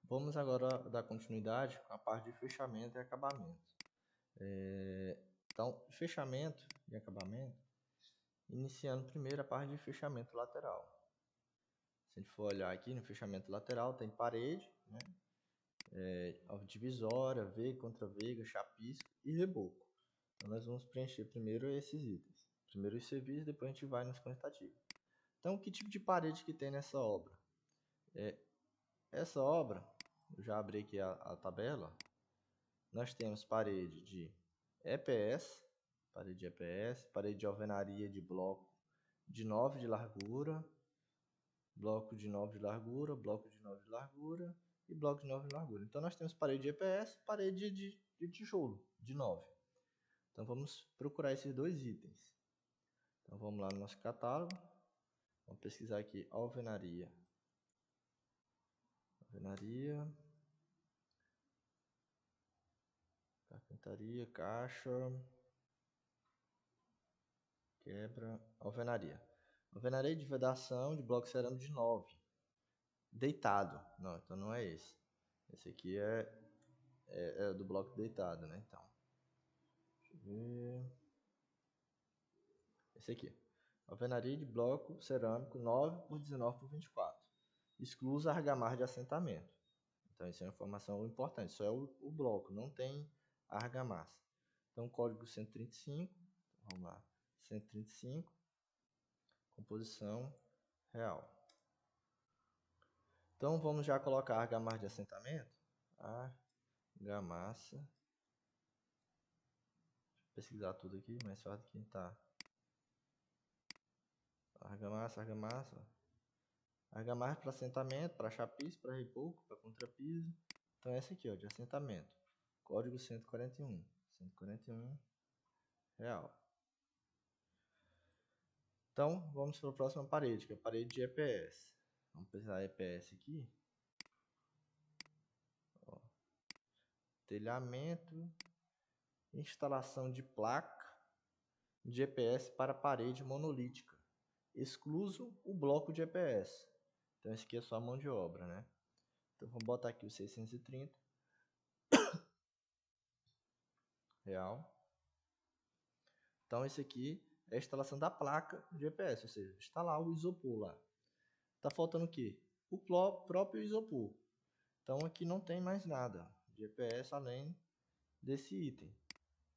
Vamos agora dar continuidade com a parte de fechamento e acabamento. Então, fechamento e acabamento, iniciando primeiro a parte de fechamento lateral. Se a gente for olhar aqui no fechamento lateral, tem parede, né? Divisória, veiga, contraveiga, chapisco e reboco. Então, nós vamos preencher primeiro esses itens. Primeiro os serviços, depois a gente vai nos quantitativos. Então, que tipo de parede que tem nessa obra? Essa obra, eu já abri aqui a tabela, nós temos parede de EPS, parede de alvenaria de bloco de 9 de largura, bloco de 9 de largura, bloco de 9 de largura e bloco de 9 de largura. Então nós temos parede de EPS, parede de tijolo de 9. Então vamos procurar esses dois itens. Então vamos lá no nosso catálogo, vamos pesquisar aqui alvenaria, carpintaria, caixa, quebra, alvenaria. Alvenaria de vedação de bloco cerâmico de 9. Deitado. Não, então não é esse. Esse aqui é do bloco deitado, né? Então, deixa eu ver. Esse aqui. Alvenaria de bloco cerâmico 9 por 19 por 24. Exclusa argamassa de assentamento. Então, isso é uma informação importante. Só é o bloco, não tem argamassa. Então, código 135. Vamos lá. 135. Composição real. Então, vamos já colocar argamassa de assentamento. Argamassa. Deixa eu pesquisar tudo aqui, mais fácil que tá. Argamassa. Argamassa para assentamento, para chapiço, para reboco, para contrapiso. Então, essa aqui, ó, de assentamento. Código 141. 141 real. Então, vamos para a próxima parede, que é a parede de EPS. Vamos pesquisar EPS aqui. Ó. Telhamento, instalação de placa de EPS para parede monolítica, excluso o bloco de EPS. Então, esse aqui é só a mão de obra, né? Então, vamos botar aqui o 630 real. Então, esse aqui é a instalação da placa de EPS, ou seja, instalar o isopor lá. Tá faltando o quê? O próprio isopor. Então, aqui não tem mais nada de EPS além desse item.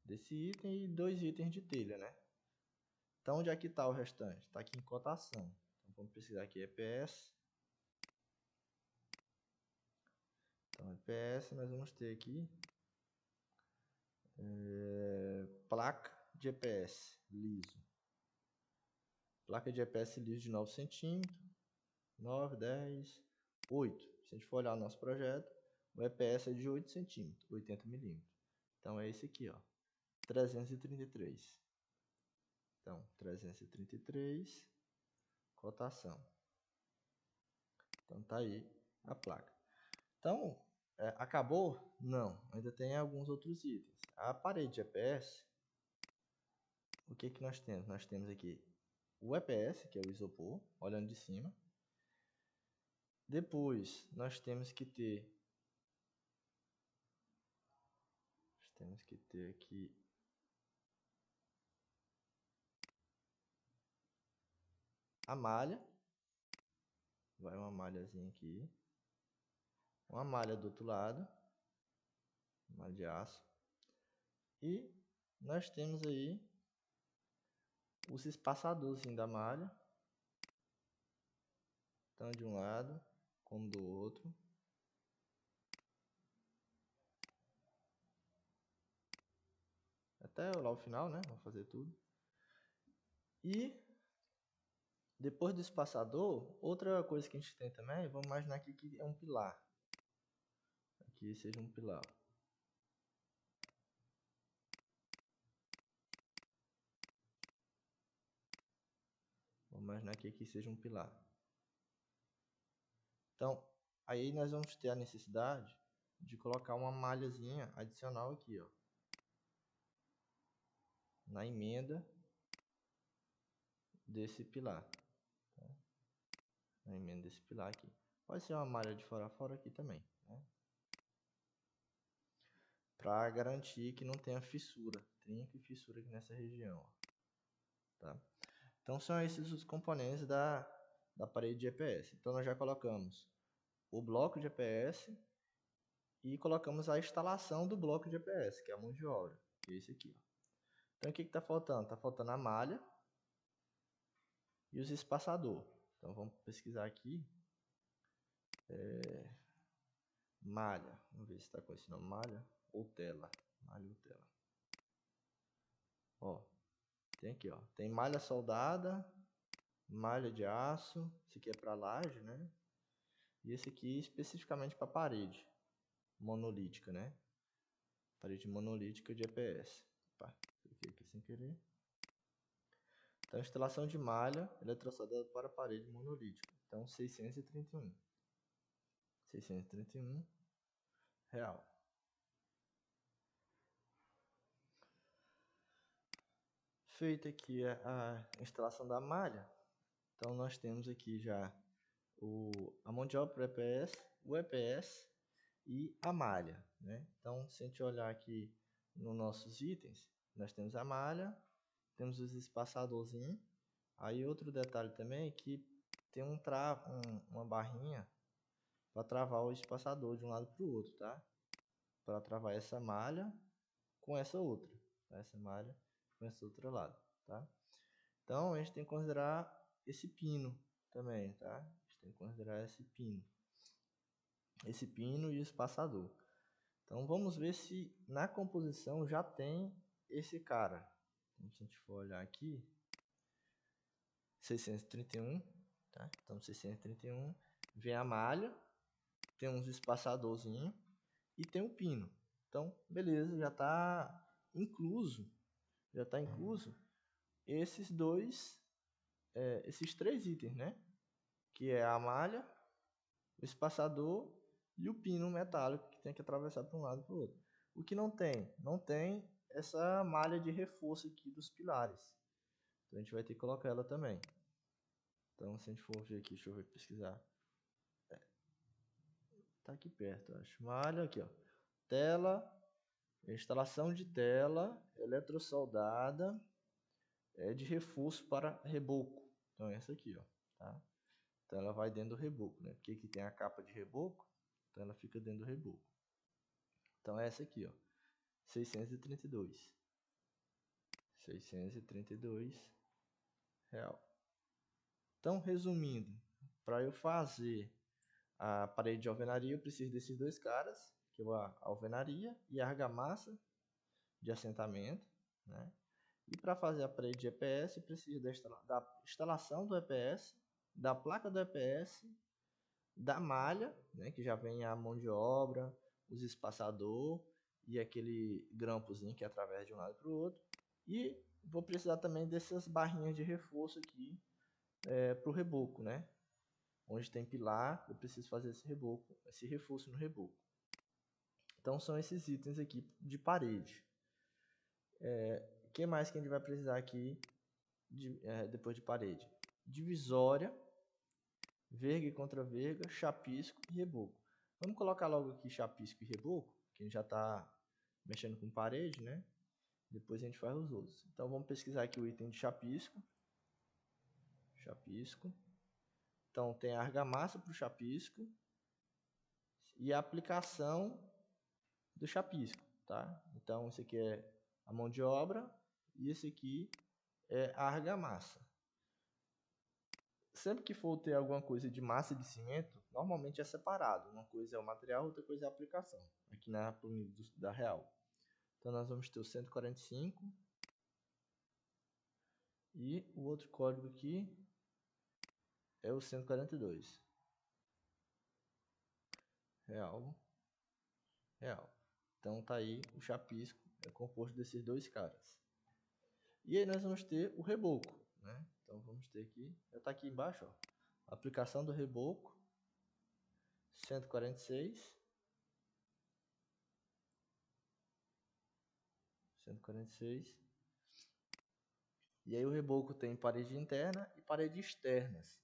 E 2 itens de telha, né? Então, onde é que está o restante? Está aqui em cotação. Então, vamos pesquisar aqui EPS. Então, EPS, nós vamos ter aqui placa de EPS liso. Placa de EPS liso de 9 centímetros. 9, 10, 8. Se a gente for olhar o nosso projeto, o EPS é de 8 centímetros, 80 milímetros. Então, é esse aqui, ó, 333. Então, 333, cotação. Então, tá aí a placa. Então, acabou? Não, ainda tem alguns outros itens. A parede de EPS, o que que nós temos? Nós temos aqui o EPS, que é o isopor, olhando de cima. Depois, nós temos que ter aqui a malha. Vai uma malhazinha aqui. Uma malha do outro lado. Malha de aço. E nós temos aí os espaçadores da malha. Tanto de um lado como do outro. Até lá o final, né? Vamos fazer tudo. E depois do espaçador, outra coisa que a gente tem também, vamos imaginar aqui que é um pilar. Aqui seja um pilar. Vamos imaginar que aqui seja um pilar. Então, aí nós vamos ter a necessidade de colocar uma malhazinha adicional aqui, ó. Na emenda desse pilar. Tá? Na emenda desse pilar aqui. Pode ser uma malha de fora a fora aqui também, né? Para garantir que não tenha fissura, trinco e fissura aqui nessa região, ó, tá? Então são esses os componentes da parede de EPS. Então nós já colocamos o bloco de EPS e colocamos a instalação do bloco de EPS, que é a mão de obra, que é esse aqui, ó. Então o que está faltando? Está faltando a malha e os espaçador. Então vamos pesquisar aqui. Malha. Vamos ver se está com esse nome. Malha ou tela. Malha ou tela. Ó, tem aqui, ó. Tem malha soldada, malha de aço. Esse aqui é para laje, né? E esse aqui especificamente para parede monolítica, né? Parede monolítica de EPS. Opa, cliquei aqui sem querer. Então, instalação de malha eletrosoldada para parede monolítica. Então, 631. 631 real. Feita aqui a instalação da malha, então nós temos aqui já a mão de obra para EPS, o EPS e a malha, né? Então, se a gente olhar aqui nos nossos itens, nós temos a malha, temos os espaçadorzinhos. Aí outro detalhe também é que tem uma barrinha para travar o espaçador de um lado para o outro, tá? Para travar essa malha com essa outra, tá? Essa malha com esse outro lado, tá? Então a gente tem que considerar esse pino também, tá? A gente tem que considerar esse pino e o espaçador. Então vamos ver se na composição já tem esse cara. Então, se a gente for olhar aqui, 631, tá? Então 631 vem a malha, tem uns espaçadorzinho e tem o pino. Então, beleza, já está incluso esses esses três itens, né? Que é a malha, o espaçador e o pino metálico que tem que atravessar para um lado e para o outro. O que não tem? Não tem essa malha de reforço aqui dos pilares. Então a gente vai ter que colocar ela também. Então se a gente for ver aqui, deixa eu ver, pesquisar. Tá aqui perto, acho. Malha aqui, ó. Tela, instalação de tela, eletrosoldada, de reforço para reboco. Então essa aqui, ó, tá? Então ela vai dentro do reboco, né? Porque aqui tem a capa de reboco, então ela fica dentro do reboco. Então é essa aqui, ó, 632. 632 real. Então, resumindo, para eu fazer a parede de alvenaria, eu preciso desses dois caras, que é a alvenaria e a argamassa de assentamento, né? E para fazer a parede de EPS, eu preciso da instalação do EPS, da placa do EPS, da malha, né, que já vem a mão de obra, os espaçador e aquele grampozinho que atravessa de um lado para o outro. E vou precisar também dessas barrinhas de reforço aqui para o reboco, né? Onde tem pilar, eu preciso fazer esse reforço no reboco. Então são esses itens aqui de parede. O que mais que a gente vai precisar aqui depois de parede? Divisória, verga e contra-verga, chapisco e reboco. Vamos colocar logo aqui chapisco e reboco, que a gente já está mexendo com parede, né? Depois a gente faz os outros. Então vamos pesquisar aqui o item de chapisco. Chapisco. Então tem a argamassa para o chapisco e a aplicação do chapisco, tá? Então esse aqui é a mão de obra e esse aqui é a argamassa. Sempre que for ter alguma coisa de massa de cimento, normalmente é separado. Uma coisa é o material, outra coisa é a aplicação. Aqui na planilha da Real. Então nós vamos ter o 145 e o outro código aqui é o 142. Real. Então tá aí o chapisco, é composto desses dois caras. E aí nós vamos ter o reboco, né? Então vamos ter aqui, já está aqui embaixo, ó, aplicação do reboco, 146. 146. E aí o reboco tem parede interna e parede externas.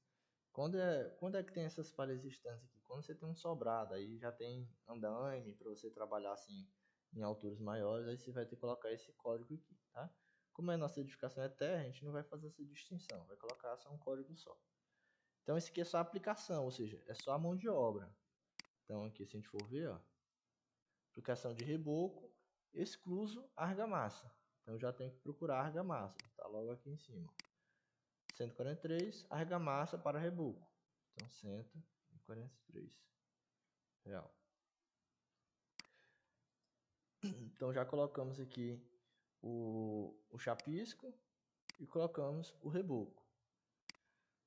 Quando é que tem essas paredes distantes aqui? Quando você tem um sobrado, aí já tem andaime para você trabalhar assim em alturas maiores, aí você vai ter que colocar esse código aqui, tá? Como a nossa edificação é terra, a gente não vai fazer essa distinção, vai colocar só um código só. Então esse aqui é só a aplicação, ou seja, é só a mão de obra. Então aqui se a gente for ver, ó, aplicação de reboco, excluso argamassa. Então já tenho que procurar argamassa, está logo aqui em cima. 143, argamassa para reboco. Então 143 real. Então já colocamos aqui o chapisco e colocamos o reboco.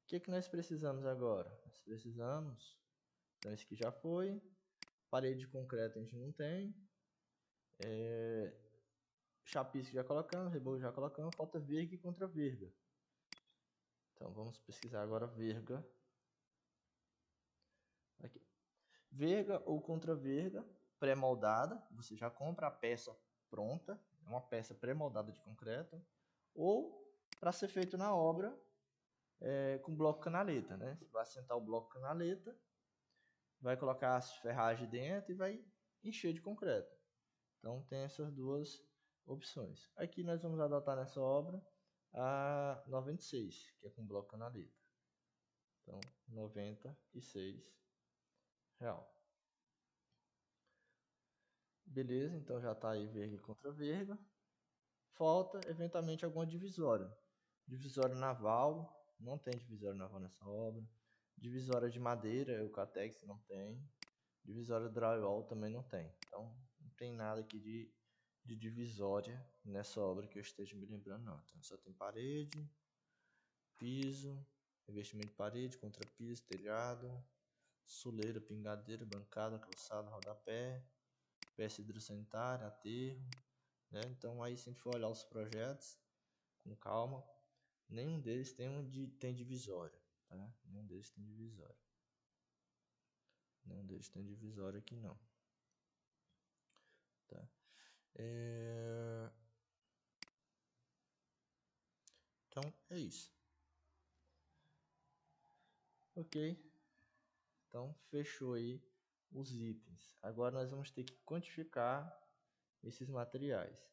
O que nós precisamos agora? Nós precisamos, então esse aqui já foi, parede de concreto a gente não tem, chapisco já colocamos, reboco já colocamos, falta verga e contra-verga. Então vamos pesquisar agora verga. Aqui. Verga ou contra-verga pré-moldada, você já compra a peça pronta, é uma peça pré-moldada de concreto, ou para ser feito na obra com bloco canaleta, né? Você vai assentar o bloco canaleta, vai colocar as ferragens dentro e vai encher de concreto. Então tem essas duas opções. Aqui nós vamos adotar nessa obra a 96, que é com bloco canaleta. Então, R$96. Beleza, então já está aí verga contra verga. Falta, eventualmente, alguma divisória. Divisória naval, não tem divisória naval nessa obra. Divisória de madeira, o Catex não tem. Divisória drywall também não tem. Então, não tem nada aqui de divisória nessa obra que eu esteja me lembrando, não. Então, só tem parede, piso, revestimento de parede, contrapiso, telhado, soleira, pingadeira, bancada, calçada, rodapé, peça hidrossanitária, aterro, né? Então aí se a gente for olhar os projetos com calma, nenhum deles tem divisória, tá? Nenhum deles tem divisória. Nenhum deles tem divisória aqui não. Tá? Então é isso. Ok. Então fechou aí os itens. Agora nós vamos ter que quantificar esses materiais.